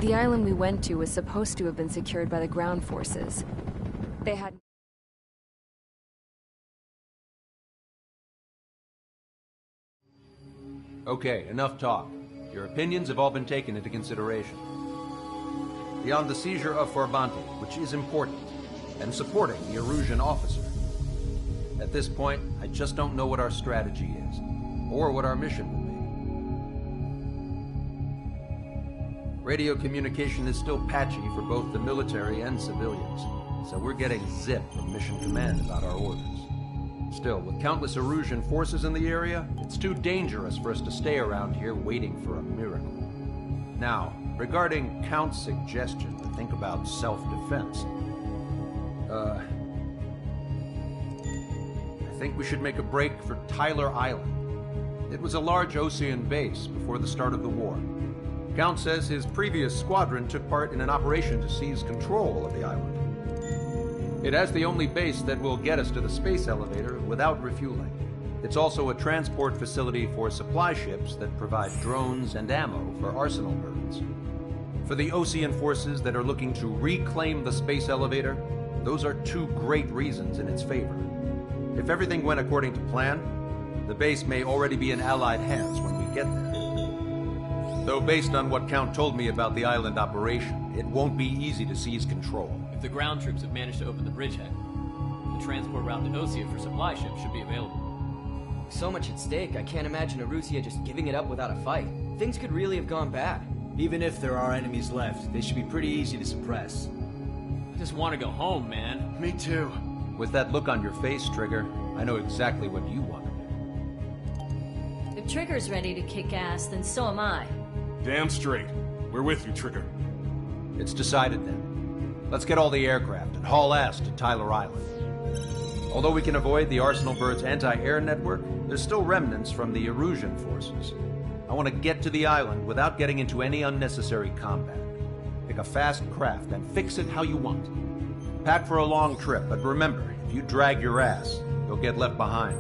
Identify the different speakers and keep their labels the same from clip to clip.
Speaker 1: The island we went to was supposed to have been secured by the ground forces. They had...
Speaker 2: Okay, enough talk. Your opinions have all been taken into consideration. Beyond the seizure of Forbante, which is important, and supporting the Erusian officer. At this point, I just don't know what our strategy is, or what our mission will be. Radio communication is still patchy for both the military and civilians, so we're getting zip from Mission Command about our orders. Still, with countless Erusian forces in the area, it's too dangerous for us to stay around here waiting for a miracle. Now, regarding Count's suggestion to think about self-defense, I think we should make a break for Tyler Island. It was a large Osean base before the start of the war. Count says his previous squadron took part in an operation to seize control of the island. It has the only base that will get us to the space elevator without refueling. It's also a transport facility for supply ships that provide drones and ammo for arsenal birds. For the Osean forces that are looking to reclaim the space elevator, those are two great reasons in its favor. If everything went according to plan, the base may already be in Allied hands when we get there. Though based on what Count told me about the island operation, it won't be easy to seize control.
Speaker 3: If the ground troops have managed to open the bridgehead, the transport route to Osea for supply ships should be available.
Speaker 4: So much at stake, I can't imagine Erusia just giving it up without a fight. Things could really have gone bad.
Speaker 5: Even if there are enemies left, they should be pretty easy to suppress.
Speaker 3: I just want to go home, man.
Speaker 5: Me too.
Speaker 2: With that look on your face, Trigger, I know exactly what you want to do.
Speaker 6: If Trigger's ready to kick ass, then so am I.
Speaker 7: Damn straight. We're with you, Trigger.
Speaker 2: It's decided then. Let's get all the aircraft and haul ass to Tyler Island. Although we can avoid the Arsenal Bird's anti-air network, there's still remnants from the Erusian forces. I want to get to the island without getting into any unnecessary combat. Pick a fast craft and fix it how you want. Pack for a long trip, but remember, if you drag your ass, you'll get left behind.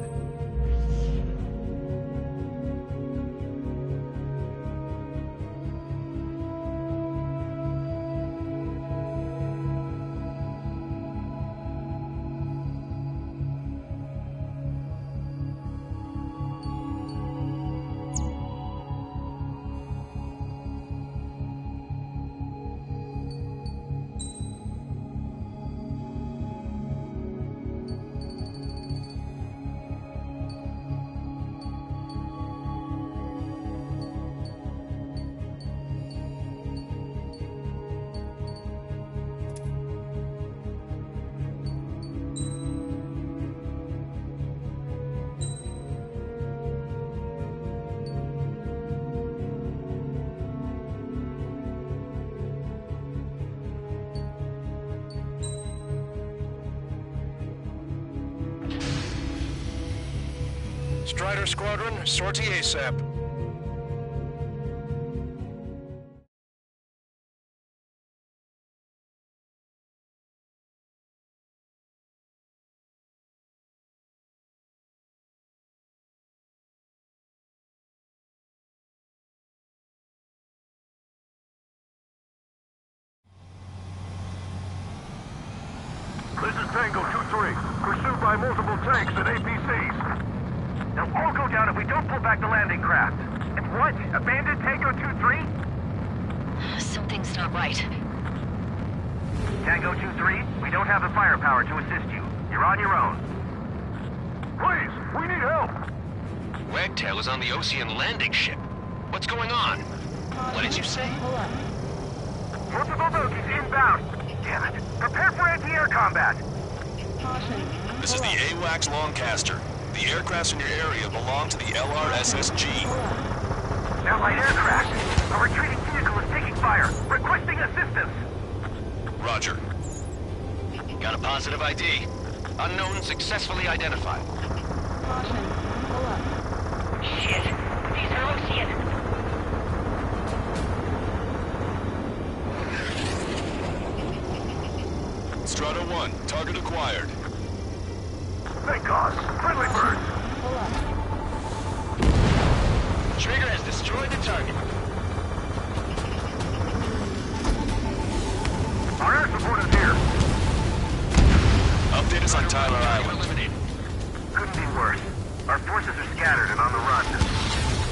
Speaker 8: Strider Squadron, sortie ASAP.
Speaker 9: This is Tango 2-3, pursued by multiple tanks and APCs.
Speaker 10: They'll all go down if we don't pull back the landing craft. And what? Abandoned Tango 2-3?
Speaker 6: Something's not right.
Speaker 10: Tango 2-3, we don't have the firepower to assist you. You're on your own.
Speaker 9: Please, we need help.
Speaker 11: Wagtail is on the Osean landing ship. What's going on? What did you say?
Speaker 10: Multiple bogies inbound. Damn it. Prepare for anti-air combat.
Speaker 7: This is the AWACS Longcaster. The aircrafts in your area belong to the LRSSG.
Speaker 10: Allied aircraft. A retreating vehicle is taking fire. Requesting assistance.
Speaker 7: Roger.
Speaker 11: Got a positive ID. Unknown successfully identified.
Speaker 10: Shit. These are Osean.
Speaker 7: Strata 1, target acquired.
Speaker 9: Thank God. Friendly birds.
Speaker 11: Trigger has destroyed the target.
Speaker 9: Our air support is here.
Speaker 7: Update us on Tyler Island.
Speaker 10: Couldn't be worse. Our forces are scattered and on the run.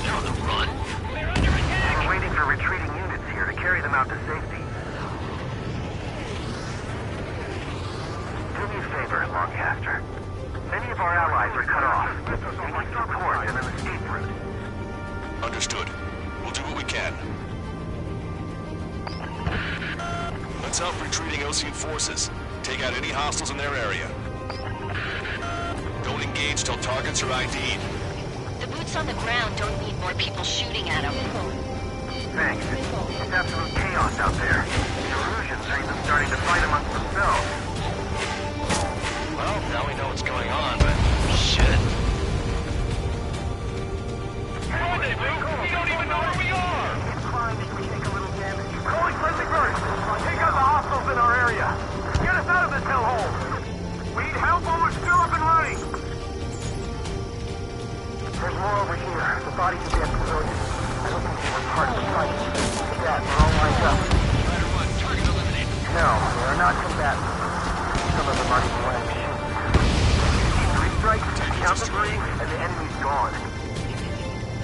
Speaker 11: They're on the run?
Speaker 10: We're waiting for retreating units here to carry them out to safety. Do me a favor, Lancaster. Many of our allies are cut off. We need support and an escape route.
Speaker 7: Understood. We'll do what we can. Let's help retreating Osean forces. Take out any hostiles in their area. Don't engage till targets are ID'd.
Speaker 6: The boots on the ground don't need more people shooting at them.
Speaker 10: Thanks. It's absolute chaos out there. The Erusians are even starting to fight amongst themselves.
Speaker 11: Well, now we know what's going on, but shit.
Speaker 9: Rendezvous? We don't even know where we are!
Speaker 10: It's fine if we take a little damage.
Speaker 9: Calling friendly birds! Take out the hostiles in our area! Get us out of this hellhole! We need help while we're still up and running!
Speaker 10: There's more over here. The bodies of dead civilians. I don't think they were part of the fight. Look at that, they're all lined up.
Speaker 11: Target eliminated.
Speaker 10: No, they are not combatants. Some of them aren't even wearing shoes. Three strikes, count to three, and the enemy's gone.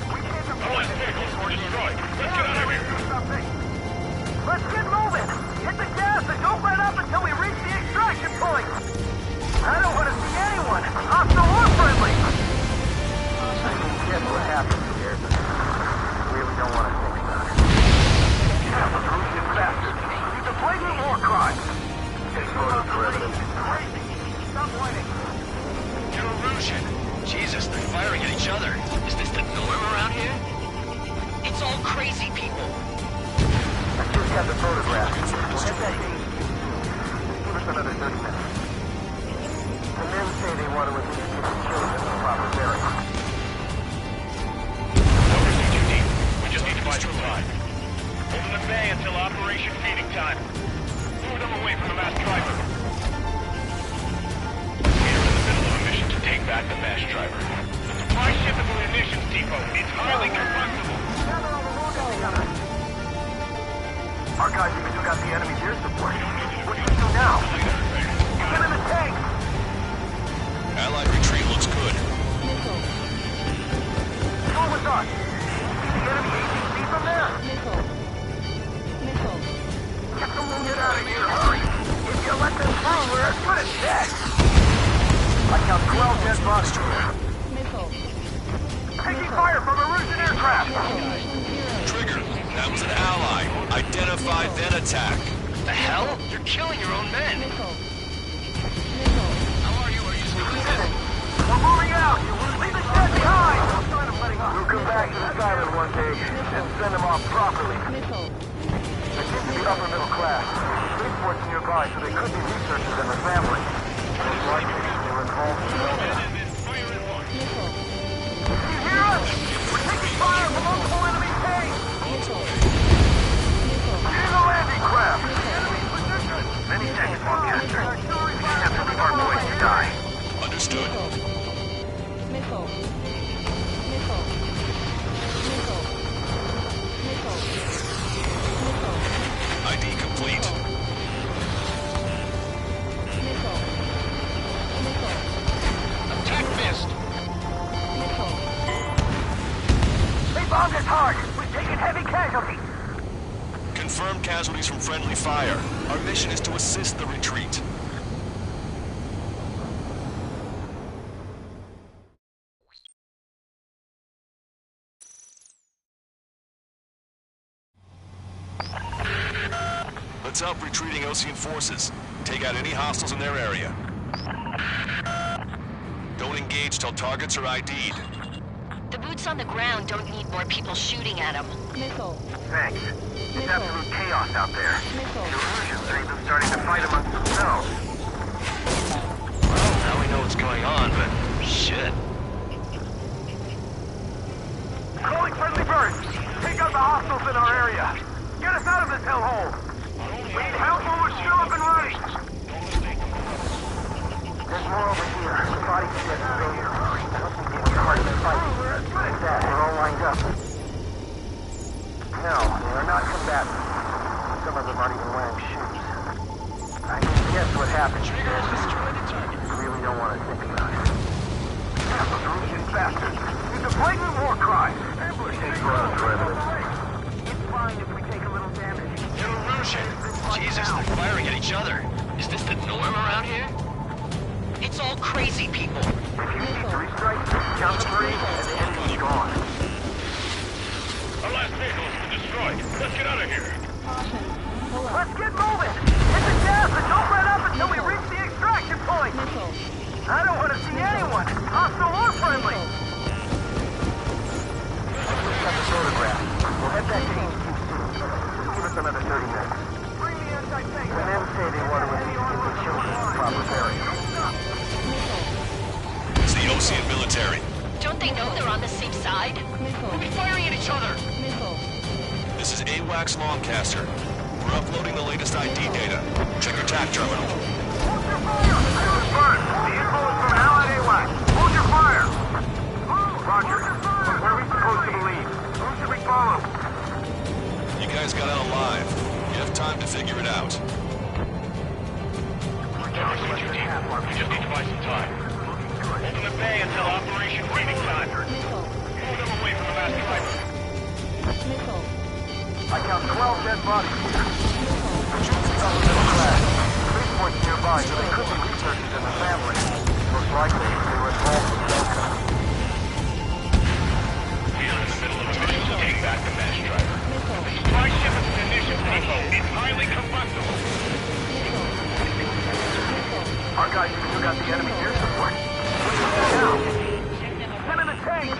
Speaker 9: We can't afford this vehicle destroyed. Let's get out of here!
Speaker 10: Let's get moving! Hit the gas and don't let up until we reach the extraction point! I don't want to see anyone, hostile or friendly! I can guess what happened here, but I really don't want to think about it.
Speaker 9: Yeah, those Russian bastards! He's a blatant war crime! Take photos for evidence. Crazy! Stop whining!
Speaker 11: You're Erusian. Jesus, they're firing at each other. Is this the norm around here? It's all crazy people.
Speaker 10: I just got the photograph. We'll hit that date. Give us another 30 minutes. The men say they want to at least get the children in the proper burial.
Speaker 8: Numbers too deep. We just need to buy some time. Holding the bay until Operation Feeding Time. Move them away from the mass driver. We're in the middle of a mission to take back the mass driver. The supply ship and munitions depot is highly combustible.
Speaker 10: Our guys even took out the enemy's air support. What do we do now? Get in the tank!
Speaker 7: Allied retreat looks good.
Speaker 10: Go with us! See the enemy ATC from there? Get the wounded out of here, hurry! If you let them through, we're as good as dead! I count 12 dead bodies.
Speaker 9: Taking fire from a Russian aircraft!
Speaker 7: Trigger, that was an ally. Identify, then attack.
Speaker 11: The hell? You're killing your own men. How are you? Are you still with us?
Speaker 9: We're moving out! Leave the shed behind!
Speaker 10: We'll come back to this island one day and send them off properly. They seem to be upper middle class. Spaceport's nearby, so they could be researchers and their family. Most likely, they were involved in the
Speaker 9: You hear us? We're taking fire from multiple enemy tanks! Get in the landing craft!
Speaker 10: Many thanks, Lancaster. We just have to leave our boys to die.
Speaker 7: Understood. ID complete.
Speaker 11: Attack missed.
Speaker 10: They bombed us hard! We've taken heavy casualties!
Speaker 7: Confirmed casualties from friendly fire. Our mission is to assist the retreat. Let's help retreating Osean forces. Take out any hostiles in their area. Don't engage till targets are ID'd.
Speaker 6: The boots on the ground don't need more people shooting at them.
Speaker 10: Thanks. It's absolute chaos out there. The Erusians are even starting to fight amongst themselves.
Speaker 11: Well, now we know what's going on, but shit.
Speaker 9: Calling friendly birds! Take out the hostiles in our area! Get us out of this hellhole! We need help while we're still up and running!
Speaker 10: There's more over here. The bodies of dead civilians. I don't think they were part of the fight. Look at that, they're all lined up. No, they are not combatants. Some of them aren't even wearing shoes. Captain.
Speaker 11: Trigger has destroyed the target.
Speaker 10: Really don't want to think about it. Those Russian bastards. It's a blatant war crime. Take ground for evidence. It's fine if we take a little damage.
Speaker 11: Illusion. Jesus, they're firing at each other. Is this the norm around here? It's all crazy people.
Speaker 10: If you see 3 strikes, count to 3, and the enemy's gone.
Speaker 8: Our last vehicle has been destroyed. Let's get out of here.
Speaker 10: Let's get moving! Hit the gas and don't let up until we reach the extraction point! I don't want to see anyone, hostile or friendly! We've got the photograph. We'll head back to HQ soon. Give us another 30 minutes. Bring the anti-tank. When them say they want to release the children in the proper area.
Speaker 7: It's the Ocean military.
Speaker 6: Don't they know they're on the same side?
Speaker 11: Who'll be firing at each other?
Speaker 7: This is AWACS Longcaster. We're uploading the latest ID data. Check your TAC terminal.
Speaker 10: Hold your fire! Confirmed. The info is from Allied AWACS. Hold your fire! Roger. What are we supposed to believe? Who should we follow?
Speaker 7: You guys got out alive. You have time to figure it out.
Speaker 8: We just need to buy some time. Open the bay until Operation Feeding Time. Move them away from the last driver.
Speaker 10: I count 12 dead bodies here. Some of them crashed. Police points nearby, so they could be researchers and the family. Most likely, they were involved with Delta.
Speaker 8: We are in the middle of a mission to take back the mass driver. The supply shipment's munitions depot is highly combustible.
Speaker 10: Our guys have still got the enemy air support. What's that now? Send in the tank!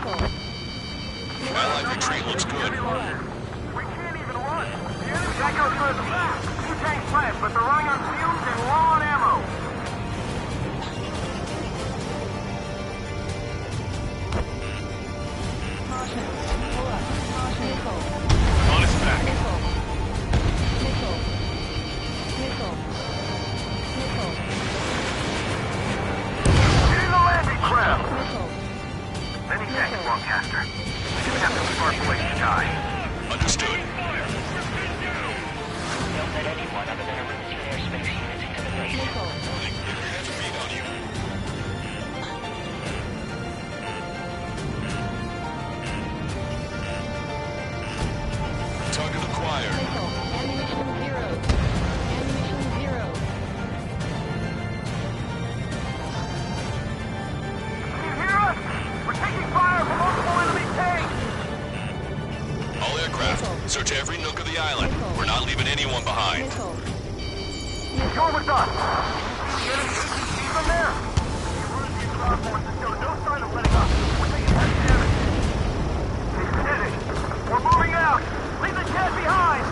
Speaker 7: Allied retreat looks good.
Speaker 10: We can't even run. The enemy that goes further. 2 tanks left, but they're running on fumes and low on ammo.
Speaker 8: On its back.
Speaker 10: Hitting the landing craft! Many thanks, Longcaster. We just have to spark away the sky.
Speaker 7: Understood.
Speaker 6: Don't let anyone other than a routine airspace unit into the base.
Speaker 7: Read on you. Target acquired.
Speaker 1: Ammunition zero.
Speaker 10: Can you hear us? We're taking fire from multiple enemy tanks!
Speaker 7: All aircraft, search every nook of the island. We're not leaving anyone behind.
Speaker 10: Go with us! Get him, keep him there! The Russian ground forces show no sign of letting up. We're taking heavy damage. They did it! We're moving out! Leave the jet behind!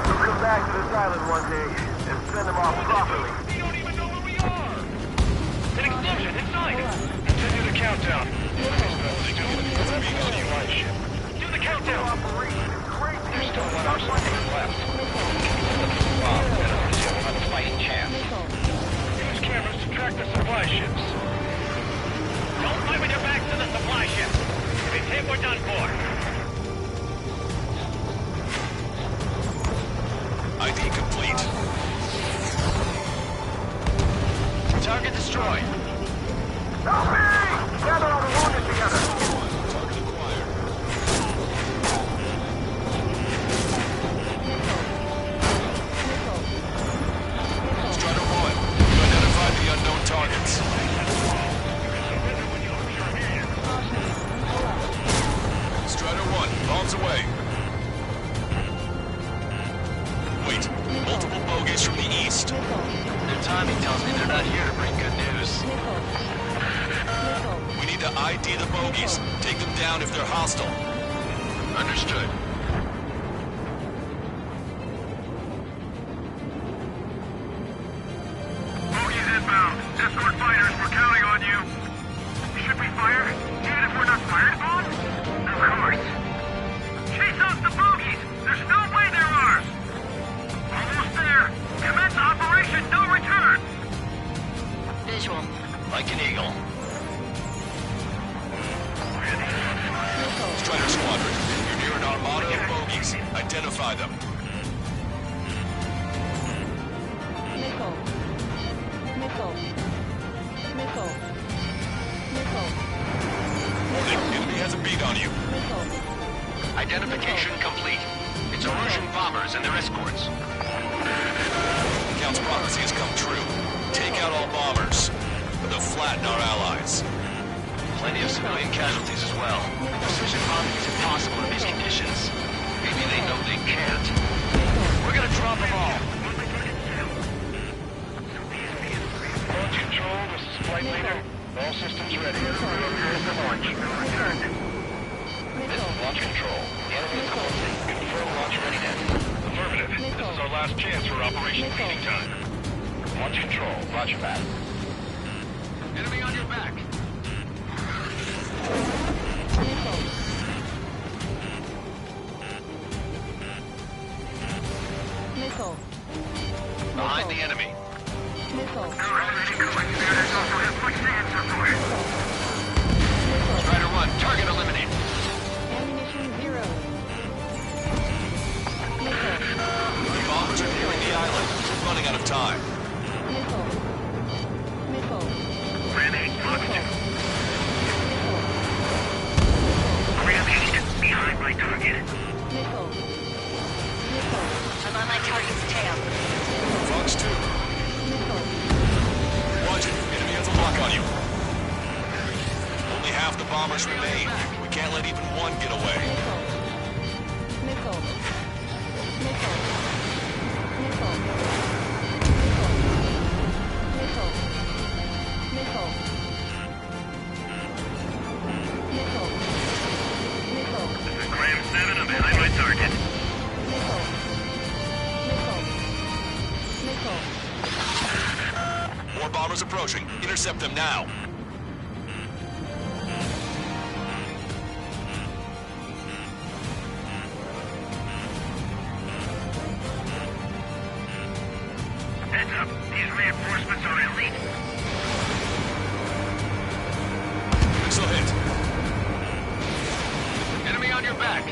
Speaker 10: We'll come back to this island one day and send them off properly.
Speaker 8: We don't even know where we are! An explosion inside! Continue the countdown. Do the countdown!
Speaker 10: Operation is crazy!
Speaker 11: There's still one obstacle left. Bomb, and Alicia will have a fighting chance.
Speaker 8: Use cameras to track the supply ships. Don't fight with your backs to the supply ships. If it's hit, we're done for.
Speaker 7: ID complete.
Speaker 11: Target destroyed.
Speaker 10: Help me! Gather all the wounded together!
Speaker 7: Target acquired. Strider 1, you identified the unknown targets. Strider 1, bombs away. Wait, multiple bogies from the east.
Speaker 11: Their timing tells me they're not here to bring good news.
Speaker 7: We need to ID the bogies. Take them down if they're hostile. Understood.
Speaker 9: Bogies inbound. Escort fighters, we're counting on you. Should we fire? Even if we're not fired upon? Of course. Chase out the bogies! There's no way they're ours! Almost there. Commence Operation No Return!
Speaker 6: Visual.
Speaker 11: Like an eagle.
Speaker 7: Strider Squadron, you're near an armada of bogies. Identify them.
Speaker 11: Identification complete. It's Erusian bombers and their escorts.
Speaker 7: The Count's prophecy has come true. Take out all bombers. They'll flatten our allies.
Speaker 11: Plenty of civilian casualties as well. Precision bombing is impossible in these conditions. Maybe they know they can't. We're gonna drop them all.
Speaker 8: Launch control, this is Flight Leader. All systems ready. Prepare for launch.
Speaker 11: This is launch control. The enemy is closing. Confirm launch readiness.
Speaker 8: Affirmative. This is our last chance for Operation Feeding Time.
Speaker 11: Launch control. Roger that. Enemy on your back.
Speaker 1: Missile.
Speaker 11: Behind the enemy.
Speaker 1: Missile.
Speaker 11: Strider 1, target eliminated.
Speaker 1: Ammunition 0.
Speaker 7: The bombers are nearing the island. We're running out of time.
Speaker 1: Missile. Missile.
Speaker 9: Grenade positive. Behind my target.
Speaker 1: Missile. Missile.
Speaker 6: I'm on my target's tail.
Speaker 7: Fox 2.
Speaker 1: Missile.
Speaker 7: Watch it. Enemy has a lock on you. Only half the bombers remain. We can't let even one get away.
Speaker 1: Missile. Missile. Missile. Missile. Missile. Missile. Missile. Missile.
Speaker 9: This is Graham 7. I'm behind my target.
Speaker 1: Missile. Missile. Missile.
Speaker 7: More bombers approaching. Intercept them now.
Speaker 9: Heads up. These reinforcements are elite.
Speaker 7: Missile hit.
Speaker 11: Enemy on your back.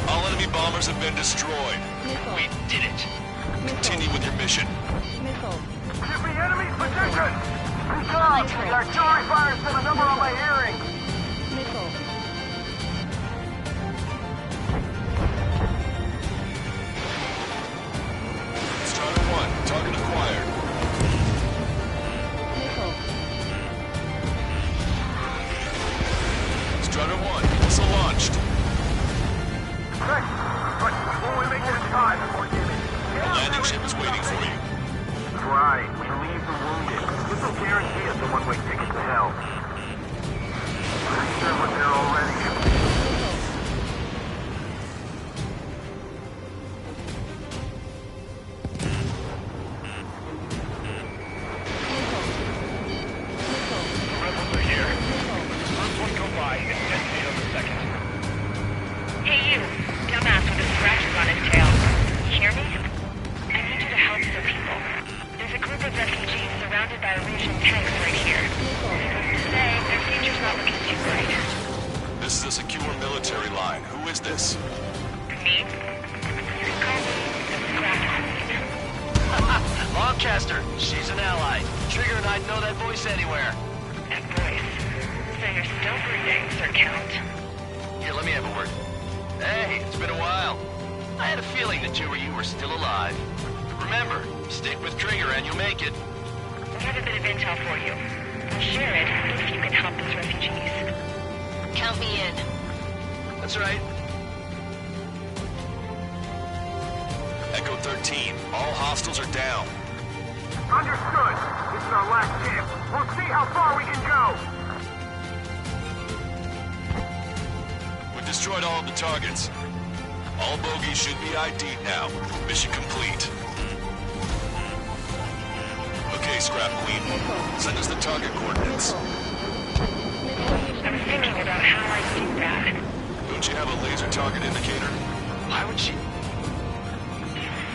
Speaker 7: All enemy bombers have been destroyed.
Speaker 1: Missile.
Speaker 11: We did it.
Speaker 7: Continue with your mission.
Speaker 1: Missile.
Speaker 10: Give me enemy position! Recon! The artillery fire sent a number on my hearing!
Speaker 1: Missile.
Speaker 7: Strider 1, target acquired.
Speaker 1: Missile.
Speaker 7: Strider 1, missile launched.
Speaker 10: Hey, but will we make it in time before giving?
Speaker 7: The landing ship is waiting for you.
Speaker 10: Right, we leave the wounded. This will guarantee us a one-way ticket to hell. I'm sure we're there already.
Speaker 8: The rebels are here. First one go by and detonate on the second.
Speaker 6: Hey you, dumbass with the scratches on his tail. You hear me? I need you to help some people. There's a group of refugees surrounded by Erusian tanks right here. Needless to say, their future's not looking too bright.
Speaker 7: This is a secure military line. Who is this?
Speaker 6: Me? You can call me the Scrap Queen.
Speaker 11: Lancaster, she's an ally. Trigger and I'd know that voice anywhere.
Speaker 6: That voice. So you're still breathing, Sir Count.
Speaker 11: Here, let me have a word. Hey, it's been a while. I had a feeling the two of you were still alive. Remember, stick with Trigger and you'll make it.
Speaker 6: We have a bit of intel for you. We'll share it if you can help those refugees. Count me in.
Speaker 11: That's right.
Speaker 7: Echo 13, all hostiles are down.
Speaker 10: Understood. This is our last chance. We'll see how far we can go.
Speaker 7: We destroyed all of the targets. All bogies should be ID'd now. Mission complete. Okay, Scrap Queen. Send us the target coordinates.
Speaker 6: I was thinking about how I do that.
Speaker 7: Don't you have a laser target indicator?
Speaker 11: Why would she...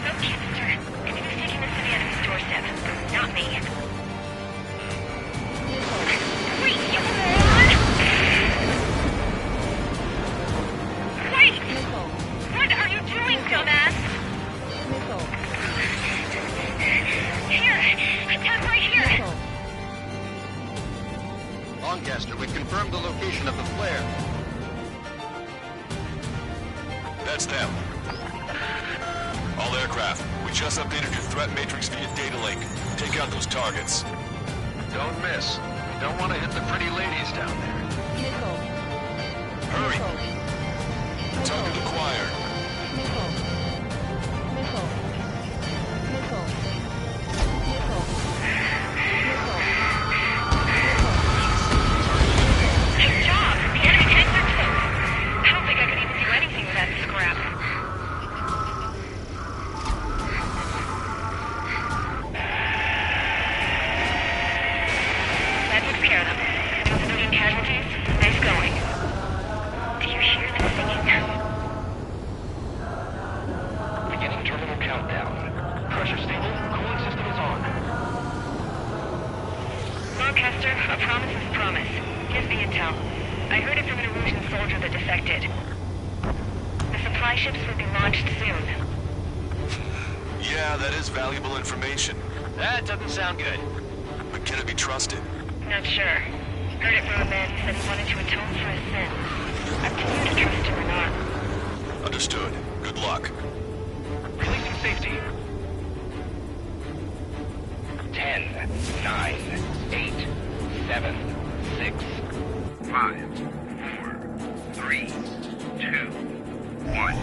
Speaker 6: No, Chester. It's mistaking this to the enemy's doorstep. Not me. Wait, you moron! Wait! What are you doing, dumbass? Here! Attack right here!
Speaker 11: Lancaster, we've confirmed the location of the flare.
Speaker 7: That's them. All aircraft, we just updated your threat matrix via data link. Take out those targets.
Speaker 11: Don't miss. Don't want to hit the pretty ladies down there.
Speaker 7: Hurry! Target acquired.
Speaker 6: Good job! The enemy tanks are close. I don't think I could even do anything with that scrap. That took care of them. No civilian casualties. Nice going. Do you hear the singing?
Speaker 11: Beginning terminal countdown. Pressure stable. Cooling system is on.
Speaker 6: Lancaster, a promise is a promise. Here's the intel. I heard it from an Erusian soldier that defected. The supply ships will be launched soon.
Speaker 7: Yeah, that is valuable information.
Speaker 11: That doesn't sound good.
Speaker 7: But can it be trusted?
Speaker 6: Not sure. Heard it from a man who said he wanted to atone for his sins. Up to you to trust him or not.
Speaker 7: Understood. Good luck.
Speaker 11: Releasing safety. 10, 9, 8, 7, 6, 5, 4, 3, 2, 1.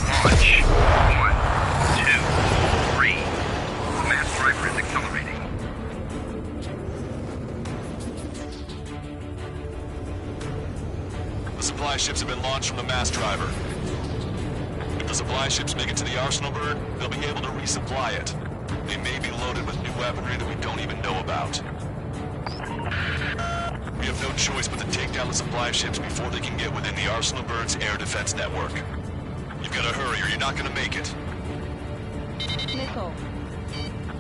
Speaker 11: Launch. 1, 2, 3. Mass driver is accelerating.
Speaker 7: The supply ships have been launched from the mass driver. If the supply ships make it to the arsenal bird, they'll be able to resupply it. They may be loaded with new weaponry that we don't even know about. We have no choice but to take down the supply ships before they can get within the Arsenal Bird's air defense network. You've got to hurry or you're not going to make it.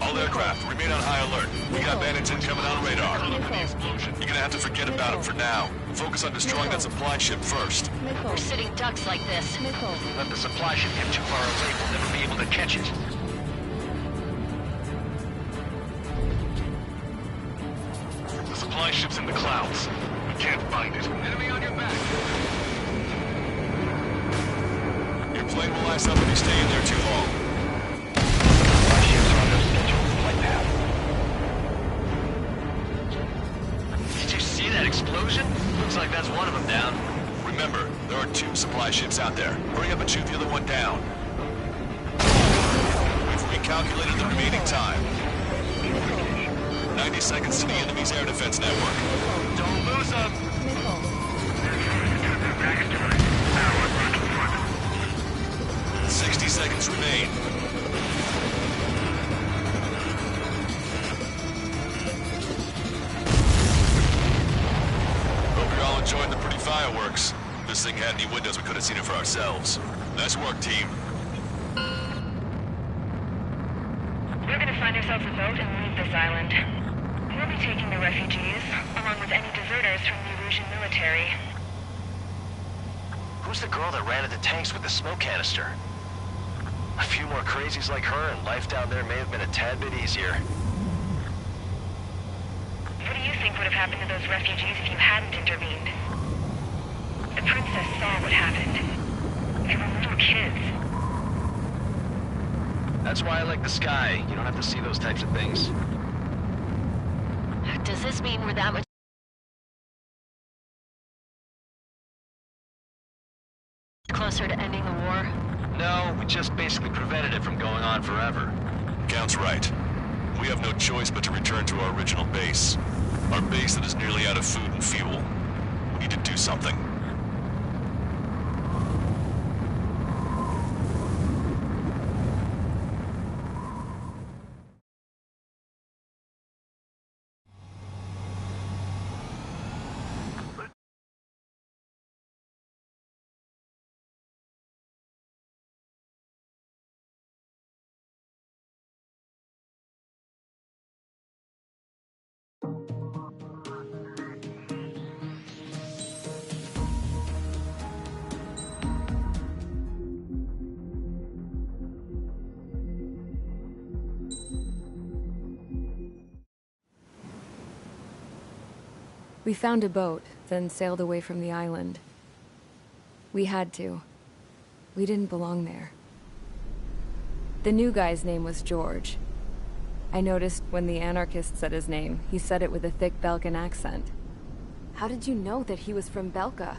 Speaker 7: All aircraft, remain on high alert. We got bandits incoming on radar. You're gonna have to forget about them for now. Focus on destroying that supply ship first.
Speaker 6: We're sitting ducks like this.
Speaker 11: Let the supply ship get too far away, we'll never be able to catch it.
Speaker 7: The supply ship's in the clouds. We can't find it. Enemy on your back. Your plane will ice up if you stay in there too long.
Speaker 11: Our ships are on their scheduled flight path. Did you see that explosion? Looks like that's one of them down.
Speaker 7: Remember, there are 2 supply ships out there. Hurry up and shoot the other one down. We've recalculated the remaining time. 90 seconds to the enemy's air defense network.
Speaker 11: Don't lose them!
Speaker 7: 60 seconds remain. Hope you're all enjoying the pretty fireworks. If this thing had any windows, we could have seen it for ourselves. Nice work, team.
Speaker 6: We're gonna find ourselves a boat and leave this island. We'll be taking the refugees, along with any deserters from the Erusian military.
Speaker 11: Who's the girl that ran into tanks with the smoke canister? A few more crazies like her, and life down there may have been a tad bit easier.
Speaker 6: What do you think would have happened to those refugees if you hadn't intervened? The princess saw what happened. They were little kids.
Speaker 11: That's why I like the sky. You don't have to see those types of things.
Speaker 6: Does this mean we're that much closer to ending the war?
Speaker 11: No, we just basically prevented it from going on forever.
Speaker 7: Count's right. We have no choice but to return to our original base. Our base that is nearly out of food and fuel. We need to do something.
Speaker 1: We found a boat, then sailed away from the island. We had to. We didn't belong there. The new guy's name was George. I noticed when the anarchist said his name, he said it with a thick Belkan accent. How did you know that he was from Belka?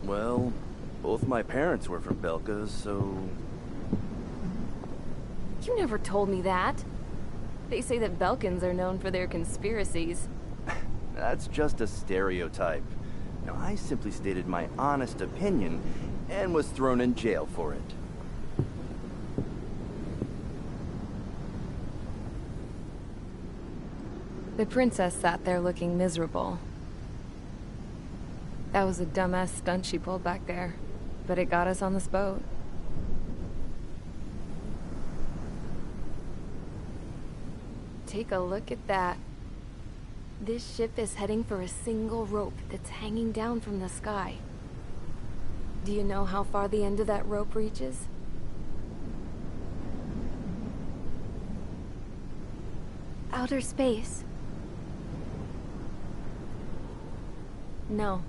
Speaker 12: Well, both my parents were from Belka, so...
Speaker 1: You never told me that. They say that Belkans are known for their conspiracies.
Speaker 12: That's just a stereotype. Now, I simply stated my honest opinion and was thrown in jail for it.
Speaker 1: The princess sat there looking miserable. That was a dumbass stunt she pulled back there, but it got us on this boat. Take a look at that. This ship is heading for a single rope that's hanging down from the sky. Do you know how far the end of that rope reaches?
Speaker 13: Outer space.
Speaker 1: No.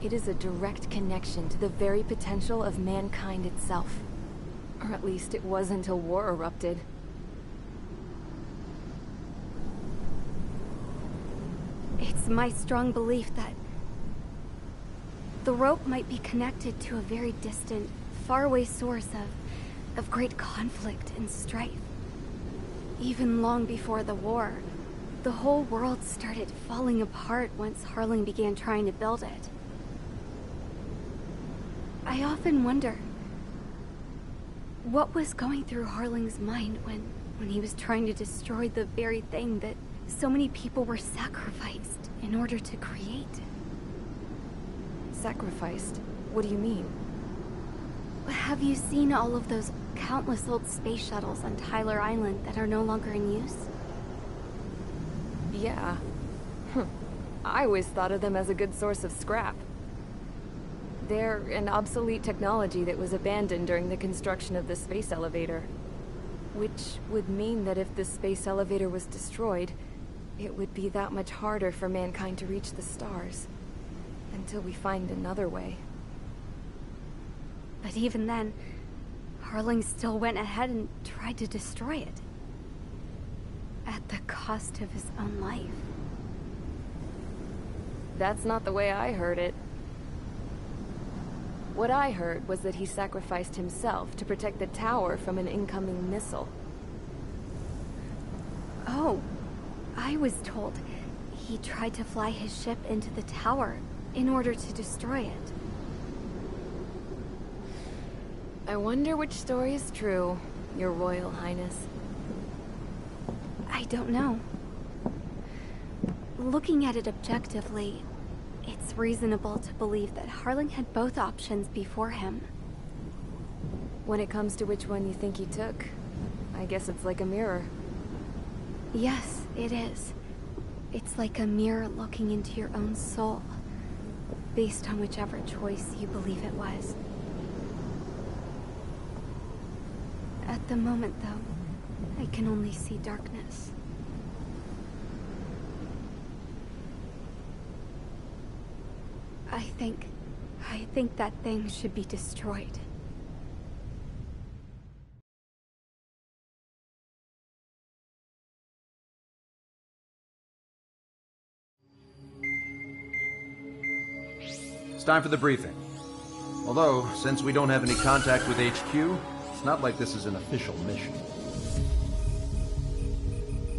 Speaker 1: It is a direct connection to the very potential of mankind itself. Or at least it was until war erupted.
Speaker 13: It's my strong belief that the rope might be connected to a very distant, faraway source of great conflict and strife. Even long before the war, the whole world started falling apart once Harling began trying to build it. I often wonder what was going through Harling's mind when he was trying to destroy the very thing that so many people were sacrificed in order to create.
Speaker 1: Sacrificed? What do you mean?
Speaker 13: Have you seen all of those countless old space shuttles on Tyler Island that are no longer in use?
Speaker 1: Yeah. I always thought of them as a good source of scrap. They're an obsolete technology that was abandoned during the construction of the space elevator. Which would mean that if the space elevator was destroyed, it would be that much harder for mankind to reach the stars. Until we find another way.
Speaker 13: But even then, Harling still went ahead and tried to destroy it. At the cost of his own life.
Speaker 1: That's not the way I heard it. What I heard was that he sacrificed himself to protect the tower from an incoming missile.
Speaker 13: Oh, I was told he tried to fly his ship into the tower in order to destroy it.
Speaker 1: I wonder which story is true, Your Royal Highness.
Speaker 13: I don't know. Looking at it objectively, it's reasonable to believe that Harling had both options before him.
Speaker 1: When it comes to which one you think he took, I guess it's like a mirror.
Speaker 13: Yes, it is. It's like a mirror looking into your own soul, based on whichever choice you believe it was. At the moment, though, I can only see darkness. I think that thing should be destroyed.
Speaker 2: It's time for the briefing. Although, since we don't have any contact with HQ, it's not like this is an official mission.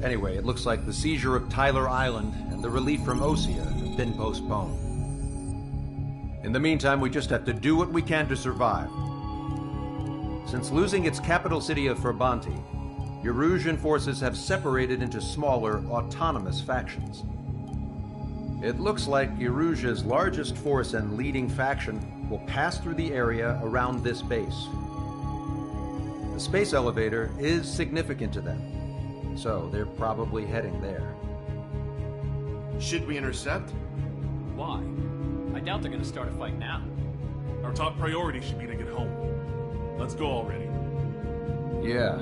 Speaker 2: Anyway, it looks like the seizure of Tyler Island and the relief from Osea have been postponed. In the meantime, we just have to do what we can to survive. Since losing its capital city of Ferbanti, Erusian forces have separated into smaller, autonomous factions. It looks like Erusia's largest force and leading faction will pass through the area around this base. The space elevator is significant to them, so they're probably heading there.
Speaker 14: Should we intercept?
Speaker 3: Why? I doubt they're gonna start a fight now.
Speaker 14: Our top priority should be to get home. Let's go already.
Speaker 2: Yeah.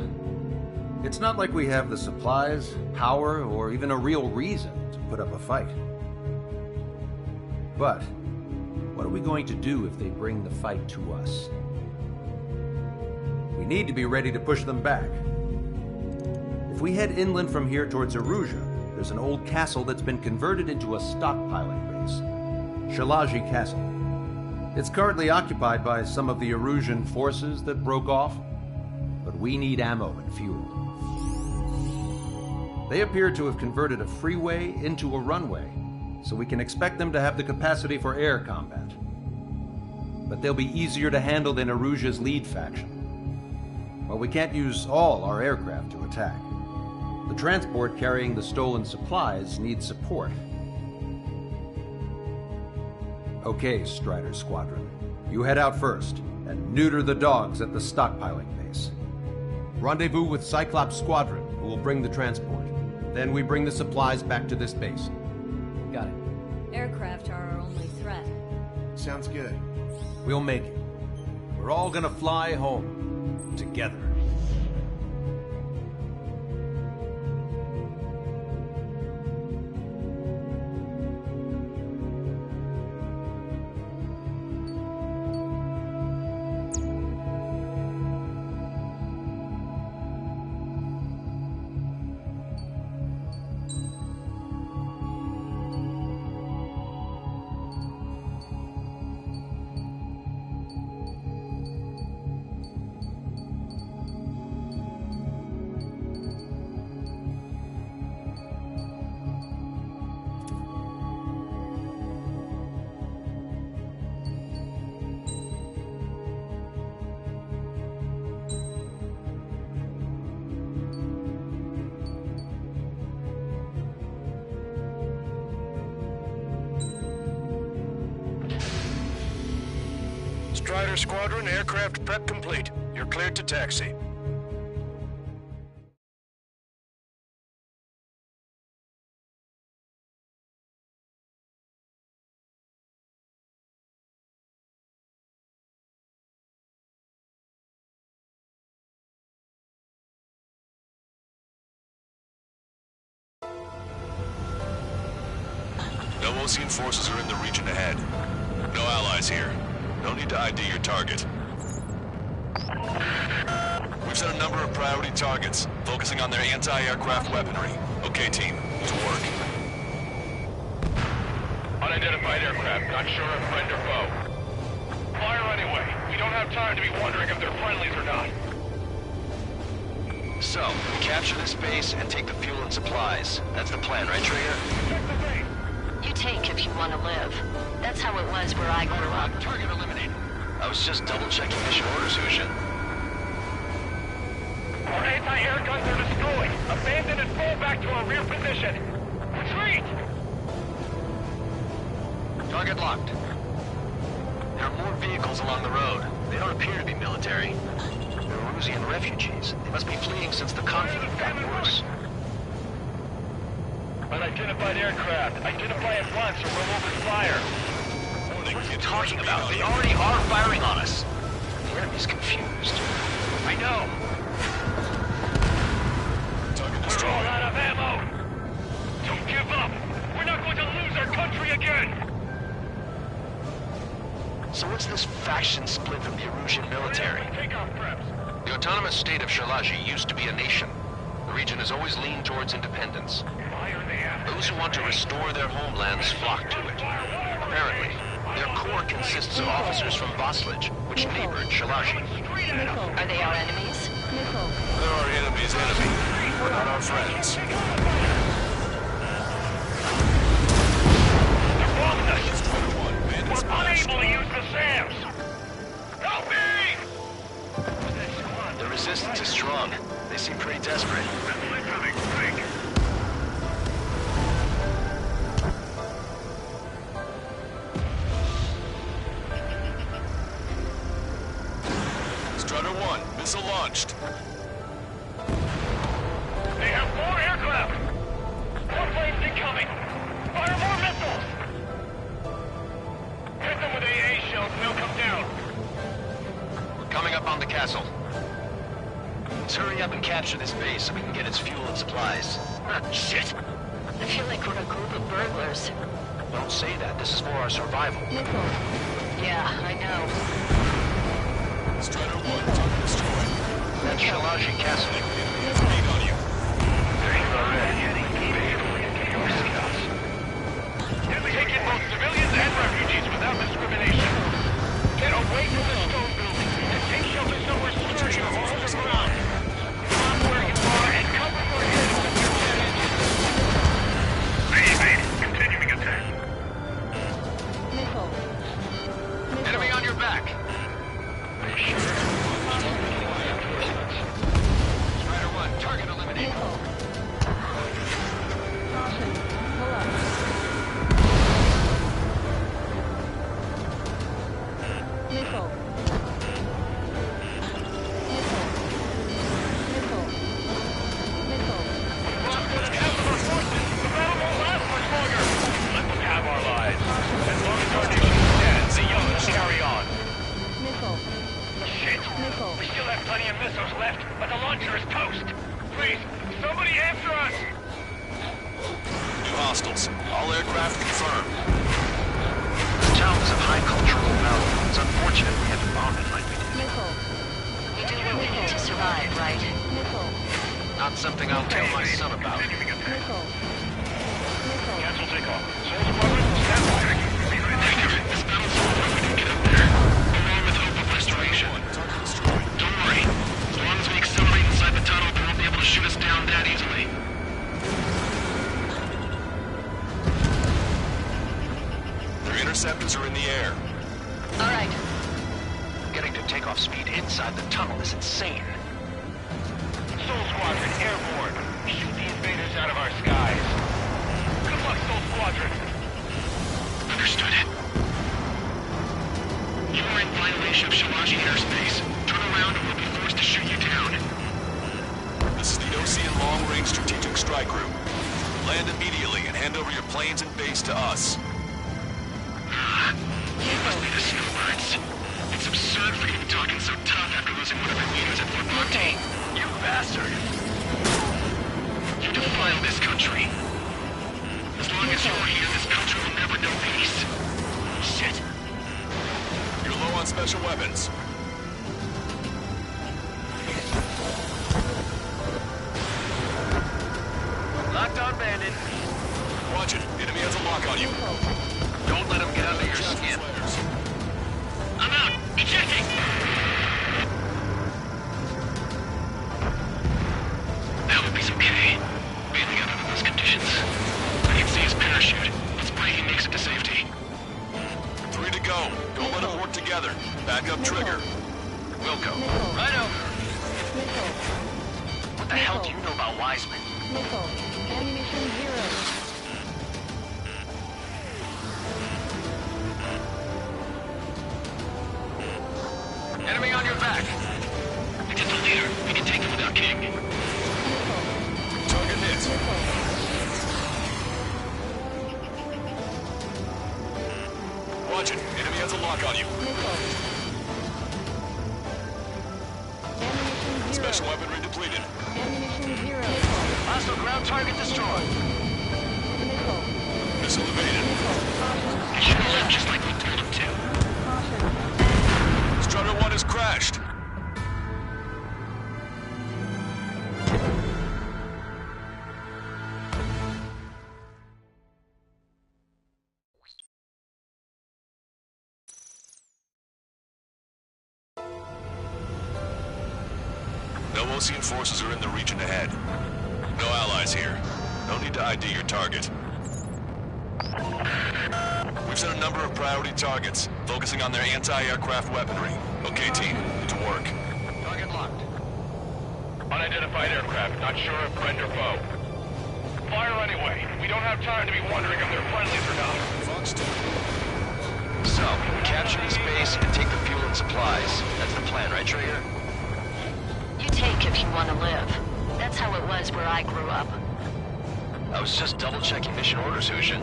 Speaker 2: It's not like we have the supplies, power, or even a real reason to put up a fight. But What are we going to do if they bring the fight to us? We need to be ready to push them back. If we head inland from here towards Erusia, there's an old castle that's been converted into a stockpiling base. Shalaji Castle. It's currently occupied by some of the Erusian forces that broke off, but we need ammo and fuel. They appear to have converted a freeway into a runway, so we can expect them to have the capacity for air combat. But they'll be easier to handle than Erusia's lead faction. Well, we can't use all our aircraft to attack. The transport carrying the stolen supplies needs support. Okay, Strider Squadron. You head out first, and neuter the dogs at the stockpiling base. Rendezvous with Cyclops Squadron, who will bring the transport. Then we bring the supplies back to this base.
Speaker 4: Got it.
Speaker 15: Aircraft are our only threat.
Speaker 2: Sounds good. We'll make it. We're all gonna fly home. Together.
Speaker 8: Strider Squadron, aircraft prep complete. You're cleared to taxi.
Speaker 7: No Osean forces are in the region ahead. No allies here. No need to ID your target. We've set a number of priority targets, focusing on their anti-aircraft weaponry. Okay, team, to work.
Speaker 8: Unidentified aircraft, not sure if friend or foe. Fire anyway. We don't have time to be wondering if they're friendlies or not.
Speaker 11: So, capture this base and take the fuel and supplies. That's the plan, right, Trigger?
Speaker 6: You take if you want to live. That's how it was where I grew up.
Speaker 11: Target eliminated. I was just double-checking mission orders, Husha.
Speaker 8: Our anti-air guns are destroyed. Abandon and fall back to our rear position. Retreat!
Speaker 11: Target locked. There are more vehicles along the road. They don't appear to be military. They're Erusian refugees. They must be fleeing since the conflict got worse.
Speaker 8: Unidentified aircraft. Identify at once or we'll open fire.
Speaker 11: What are you talking about? They already are firing on us. The enemy's confused. I know.
Speaker 8: We're all out of ammo. Don't give up. We're not going to lose our country again.
Speaker 11: So what's this faction split from the Erusian military?
Speaker 7: The autonomous state of Shalaji used to be a nation. The region has always leaned towards independence. Those who want to restore their homelands flock to it. Apparently, their core consists of officers from Vaslij, which neighbored Shalaji.
Speaker 6: Are they our enemies?
Speaker 7: They're our enemy's enemy, but not our friends.
Speaker 8: We're unable to use the SAMs! Help me!
Speaker 11: The resistance is strong. They seem pretty desperate.
Speaker 7: Strider 1, missile launched.
Speaker 8: They have 4 aircraft! 4 planes incoming! Fire more missiles! Hit them with AA shells and they'll come down.
Speaker 11: We're coming up on the castle. Let's hurry up and capture this base so we can get its fuel and supplies.
Speaker 6: Shit! I feel like we're a group of burglars.
Speaker 11: Don't say that. This is for our survival.
Speaker 6: Yeah, I know.
Speaker 8: Strider 1, target destroyed.
Speaker 11: That's Shalaji Castle.
Speaker 8: Speed on you.
Speaker 9: They're here already, heading basically into your seats.
Speaker 8: Take in both civilians and refugees without discrimination. Get away from the stone building and take shelter somewhere sturdier or underground. Stop where you are and cover your heads with your jet engines.
Speaker 9: Made. Continuing attack.
Speaker 11: Enemy on your back. Strider 1, target eliminated.
Speaker 8: We still have plenty of missiles left, but the launcher is toast. Please, somebody answer us!
Speaker 11: New hostiles. All aircraft confirmed. The town is of high cultural value. It's unfortunate we had to bomb it like we did.
Speaker 6: We do what we need to survive, right?
Speaker 11: Not something I'll tell my son about.
Speaker 8: Cancel takeoff. Soul Squadron, stand by.
Speaker 11: This battle's over if we didn't get up there. Along with hope of restoration. Don't worry. As long as we accelerate inside the tunnel, they won't be able to shoot us down that easily.
Speaker 8: Their interceptors are in the air.
Speaker 6: All right.
Speaker 11: Getting to takeoff speed inside the tunnel is insane.
Speaker 8: Soul Squadron, airborne. Shoot the invaders out of our skies. Good luck, Soul Squadron.
Speaker 11: Understood. You are in violation of Shalaji airspace. Turn around or we'll be forced to shoot you down.
Speaker 8: This is the Ocean Long Range Strategic Strike Group. Land immediately and hand over your planes and base to us.
Speaker 11: You must be the snowbirds. It's absurd for you to be talking so tough after losing one of your leaders at Fort Monte. You bastard! You defile this country. As long as you're here, this country will never know peace. Shit.
Speaker 8: You're low on special weapons.
Speaker 11: Locked on, bandit.
Speaker 8: Watch it. Enemy has a lock on you.
Speaker 11: Don't let him get under your skin. I'm out! Ejecting! I hope he's okay. Bailing out under those conditions. I can see his parachute. Let's pray he makes it to safety.
Speaker 8: 3 to go. Don't let them work together. Back up trigger.
Speaker 11: Wilco. Righto. What the hell do you know about Wiseman?
Speaker 15: Ammunition 0.
Speaker 11: Enemy on your back. It's the leader. We can take him without King.
Speaker 8: Target hit. Watch it. Enemy has a lock on you. Special weaponry depleted.
Speaker 15: Ammunition 0.
Speaker 11: Hostile ground target destroyed.
Speaker 8: Missile evaded.
Speaker 11: He should have left just like we told him to.
Speaker 8: Strider 1 has crashed. No Ocean forces are in the region ahead. No allies here. No need to ID your target. We've set a number of priority targets, focusing on their anti-aircraft weaponry. Okay, team, to work.
Speaker 11: Target locked.
Speaker 8: Unidentified aircraft, not sure if friend or foe. Fire anyway. We don't have time to be wondering if they're friendlies or not. Fox 2.
Speaker 11: So, capture this base and take the fuel and supplies. That's the plan, right, Trigger?
Speaker 6: You take if you want to live. That's how it was where I grew up.
Speaker 11: I was just double-checking mission orders, Hushin.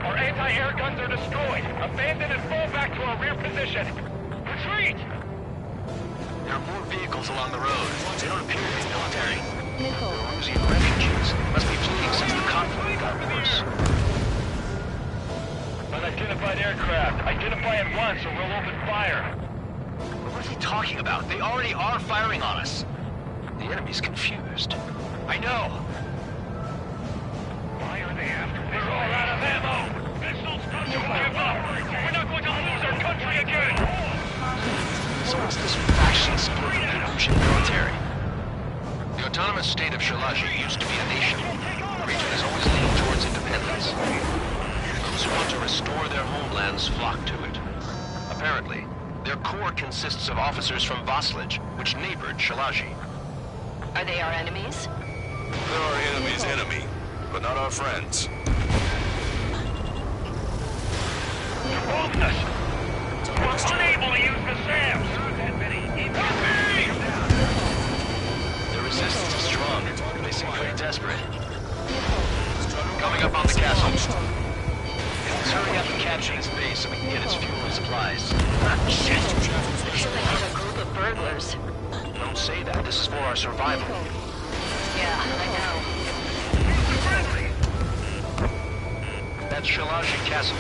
Speaker 8: Our anti-air guns are destroyed. Abandon and fall back to our rear position. Retreat!
Speaker 11: There are more vehicles along the road. They don't appear to be military. They're Rusian refugees. Must be fleeing since the conflict got worse.
Speaker 8: Unidentified aircraft. Identify at once or we'll open fire.
Speaker 7: What's he talking about? They already are firing on us. The enemy's confused.
Speaker 8: I know. Why are they after this? We're all out of ammo. Missiles, don't give up. We're not going to lose our country again.
Speaker 7: So what's this faction split in the Russian military? The autonomous state of Shalaji used to be a nation. The region has always leaned towards independence. Those who want to restore their homelands flock to it. Apparently, their core consists of officers from Vaslij, which neighbored Shalaji.
Speaker 6: Are they our enemies?
Speaker 11: They're our enemy's enemy, but not our friends.
Speaker 8: They're both us. We're unable to use the SAMs.
Speaker 7: The resistance is strong. They seem pretty desperate. Coming up on the castle. Let's hurry up and capture this base so we can get its fuel and supplies.
Speaker 6: Shit! I feel like there's a group of burglars.
Speaker 7: Don't say that. This is for our survival.
Speaker 6: Yeah, I know.
Speaker 7: That's Shalaji Castle.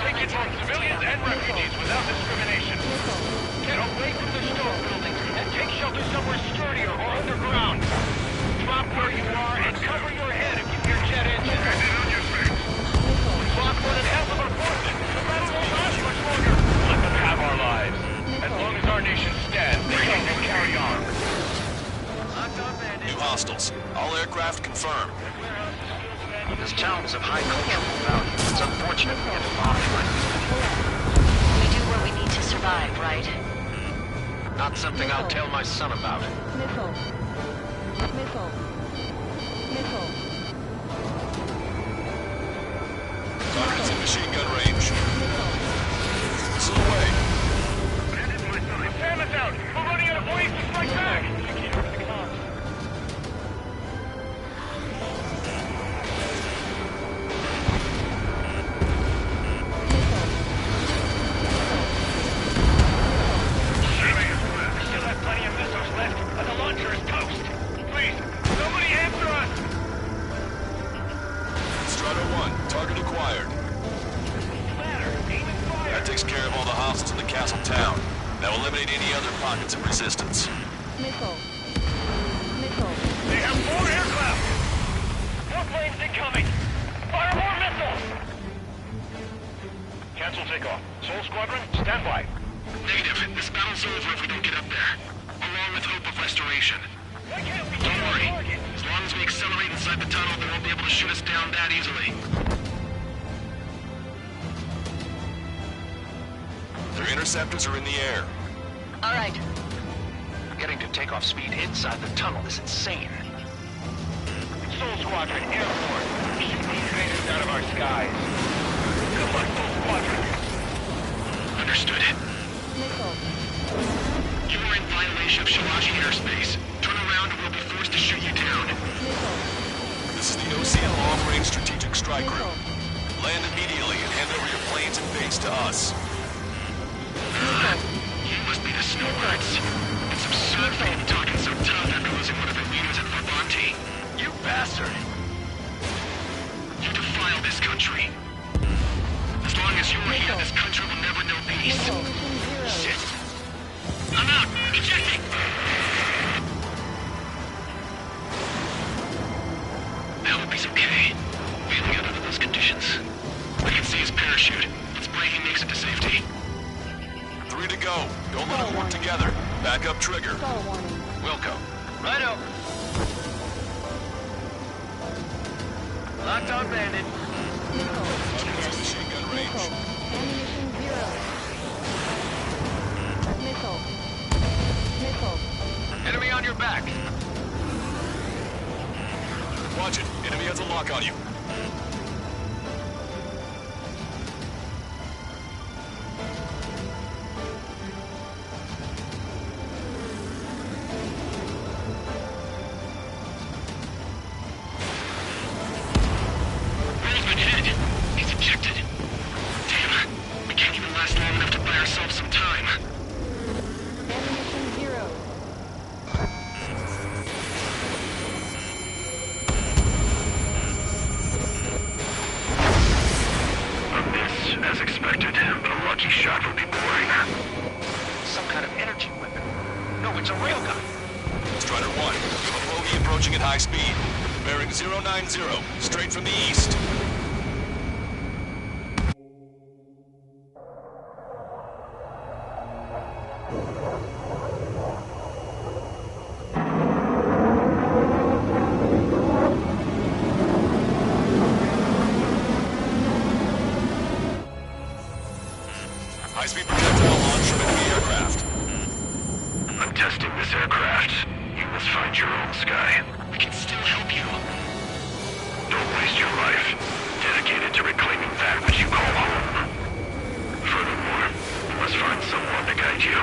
Speaker 8: Take it both civilians and refugees without discrimination. Get away from the store buildings and take shelter somewhere sturdier or underground. Drop where you are and cover your head if you hear jet engines. We've lost more than half of our forces. The battle won't last much longer. Let them have our lives. As long as our nation stands, they can carry on.
Speaker 11: New hostiles. All aircraft confirmed.
Speaker 7: This town is of high cultural value. It's unfortunate we get bombed by it.
Speaker 6: We do what we need to survive, right?
Speaker 7: Not something I'll tell my son about.
Speaker 15: Missile. Missile. Missile.
Speaker 11: Target's in machine gun range. Missile away.
Speaker 8: Sam is out. We're running out of ways to strike back.
Speaker 11: Of resistance.
Speaker 15: Missile. Missile.
Speaker 8: They have 4 aircraft! 4 planes incoming! Fire more missiles! Cancel takeoff. Soul Squadron, stand by.
Speaker 11: Negative. This battle's over if we don't get up there. Along with hope of restoration. Don't worry. As long as we accelerate inside the tunnel, they won't be able to shoot us down that easily. Their interceptors are in the air.
Speaker 6: All right.
Speaker 7: Getting to takeoff speed inside the tunnel is insane.
Speaker 8: Soul Squadron, airborne. Shoot these invaders out of our skies. Good luck, Soul Squadron.
Speaker 11: Understood.
Speaker 15: Missile.
Speaker 11: You are in violation of Shalaji airspace. Turn around or we'll be forced to shoot you down.
Speaker 15: Missile.
Speaker 11: This is the OCN Long-Range Strategic Strike Group. Land immediately and hand over your planes and base to us. You must be the snowbirds. It's absurd for you talking so tough after losing one of your leaders at Fort. You bastard! You defile this country. As long as you're here, this country will never know peace. Shit! I'm out! Ejecting! I hope he's okay. Bailing out under those conditions. I can see his parachute. Let's pray he makes it to safety. 3 to go. Don't let them work together. Back up trigger. Wilco.
Speaker 7: Righto. Locked on bandit.
Speaker 11: Machine gun range.
Speaker 15: Ammunition 0. Missile. Missile.
Speaker 7: Enemy on your back.
Speaker 11: Watch it. Enemy has a lock on you. at high speed. Bearing 090, straight from the east. High-speed projectile launch from enemy aircraft.
Speaker 8: I'm testing this aircraft. You must find your own sky.
Speaker 11: We can still help you.
Speaker 8: Don't waste your life. Dedicated to reclaiming that which you call home. Furthermore, you must find someone to guide you.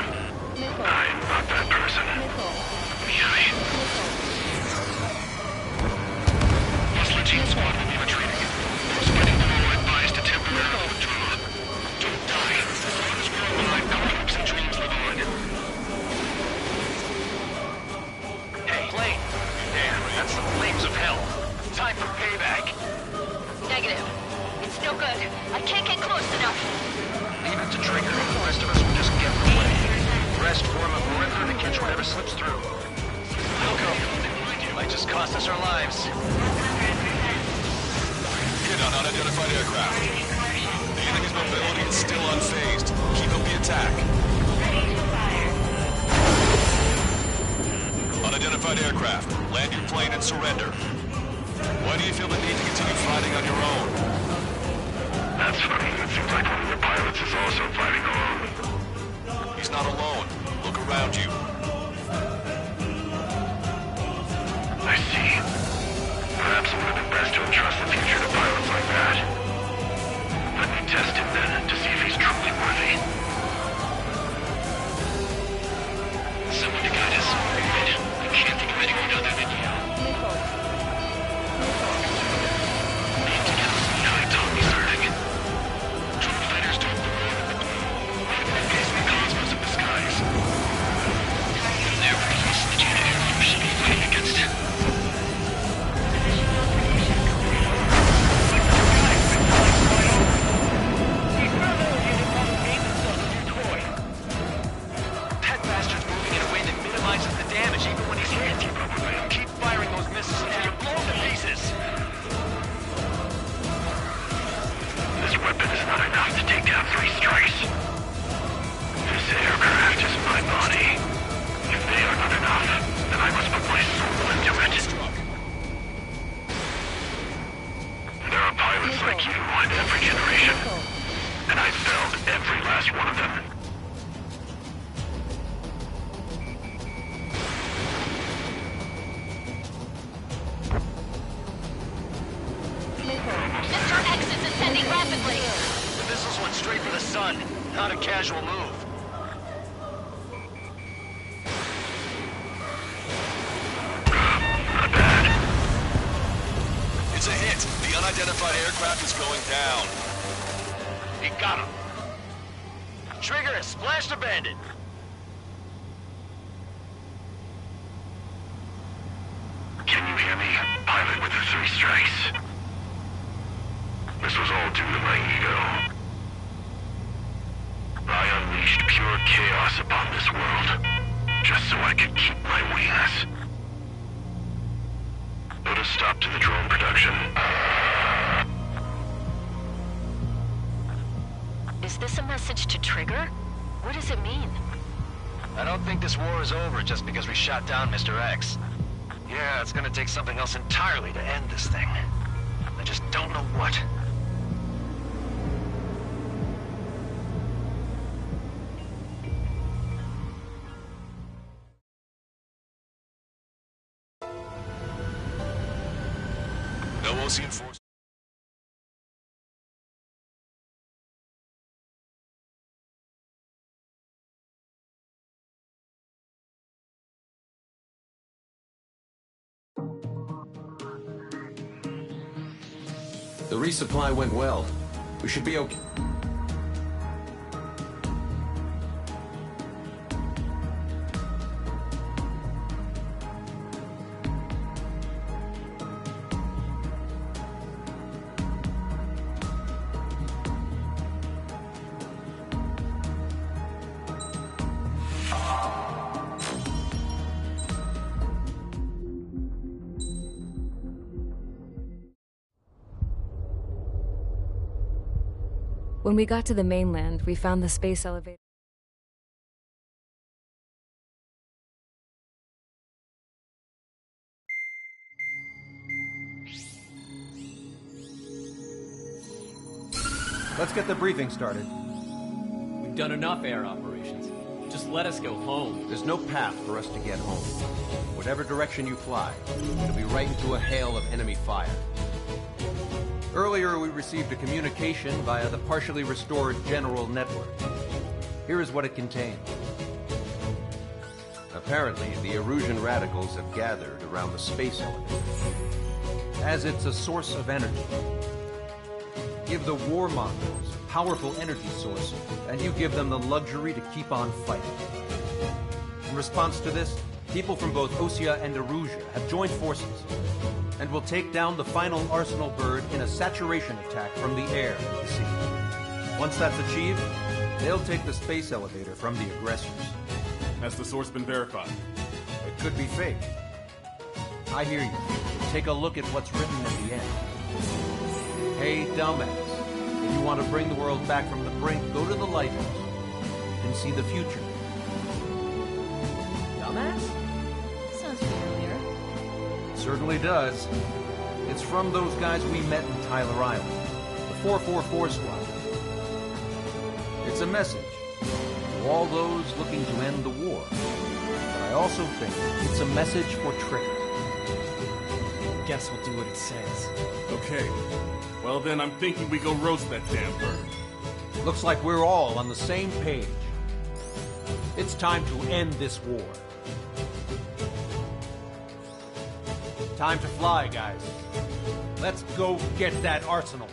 Speaker 8: I'm not that person. Yummy.
Speaker 11: Muscle Team Squad will be retreating. Those fighting below are advised to temporarily withdraw. Don't die. As long as we're alive, our hopes and dreams live on.
Speaker 8: Hey, plane. There, that's the flames of hell. Time for payback.
Speaker 6: Negative. It's no good. I can't get close enough.
Speaker 8: Leave it to Trigger. The rest of us will just get in the way. Rest form a perimeter to catch whatever slips through. Welcome. Might just cost us our lives.
Speaker 11: Hit on unidentified aircraft. The enemy's mobility is still unfazed. Keep up the attack. Unidentified aircraft. Land your plane and surrender. Why do you feel the need to continue fighting on your own?
Speaker 8: That's funny. It seems like one of the pilots is also fighting alone.
Speaker 11: He's not alone. Look around you.
Speaker 8: I see. Perhaps it would have been best to entrust the future to pilots like that. Let me test him then, to see if he's truly worthy.
Speaker 11: Someone to guide us. Wait, I can't think of anyone other than you. Need to get us some nighttime starting. Drone fighters don't belong in the gloom. We're the basement cosmos of the skies. There were most legit air force should be fighting against it.
Speaker 8: That bastard's moving in a way that minimizes the damage even when he's hit. Keep firing those missiles until you blow to pieces. This weapon is not enough to take down 3 strikes. This aircraft is my body. If they are not enough, then I must put my soul into it. There are pilots like you in every generation, and I felled every last one of them.
Speaker 6: Mr. X is ascending rapidly.
Speaker 8: The missiles went straight for the sun. Not a casual move. Not bad.
Speaker 11: It's a hit. The unidentified aircraft is going down.
Speaker 8: He got him. Trigger has splashed a bandit. Can you hear me? Pilot with the 3 strikes. This was all due to my ego. I unleashed pure chaos upon this world, just so I could keep my wings. Put a stop to the drone production.
Speaker 6: Is this a message to Trigger? What does it mean?
Speaker 8: I don't think this war is over just because we shot down Mr. X. Yeah, it's gonna take something else entirely to end this thing. I just don't know what.
Speaker 11: No Ocean Force.
Speaker 2: The resupply went well. We should be okay.
Speaker 1: When we got to the mainland, we found the space elevator.
Speaker 2: Let's get the briefing started.
Speaker 3: We've done enough air operations. Just let us go home.
Speaker 2: There's no path for us to get home. Whatever direction you fly, it'll be right into a hail of enemy fire. Earlier, we received a communication via the partially restored general network. Here is what it contained. Apparently, the Erusian radicals have gathered around the space elevator, as it's a source of energy. Give the warmongers a powerful energy source, and you give them the luxury to keep on fighting. In response to this, people from both Osea and Erusia have joined forces, and will take down the final Arsenal bird in a saturation attack from the air and the sea. Once that's achieved, they'll take the space elevator from the aggressors.
Speaker 14: Has the source been verified?
Speaker 2: It could be fake. I hear you. Take a look at what's written at the end. Hey, dumbass. If you want to bring the world back from the brink, go to the lighthouse and see the future.
Speaker 4: Dumbass?
Speaker 15: Sounds familiar.
Speaker 2: Certainly does. It's from those guys we met in Tyler Island, the 444 squad. It's a message to all those looking to end the war. But I also think it's a message for Trigger.
Speaker 4: Guess we'll do what it says.
Speaker 14: Okay. Well then, I'm thinking we go roast that damn bird.
Speaker 2: Looks like we're all on the same page. It's time to end this war. Time to fly, guys. Let's go get that arsenal.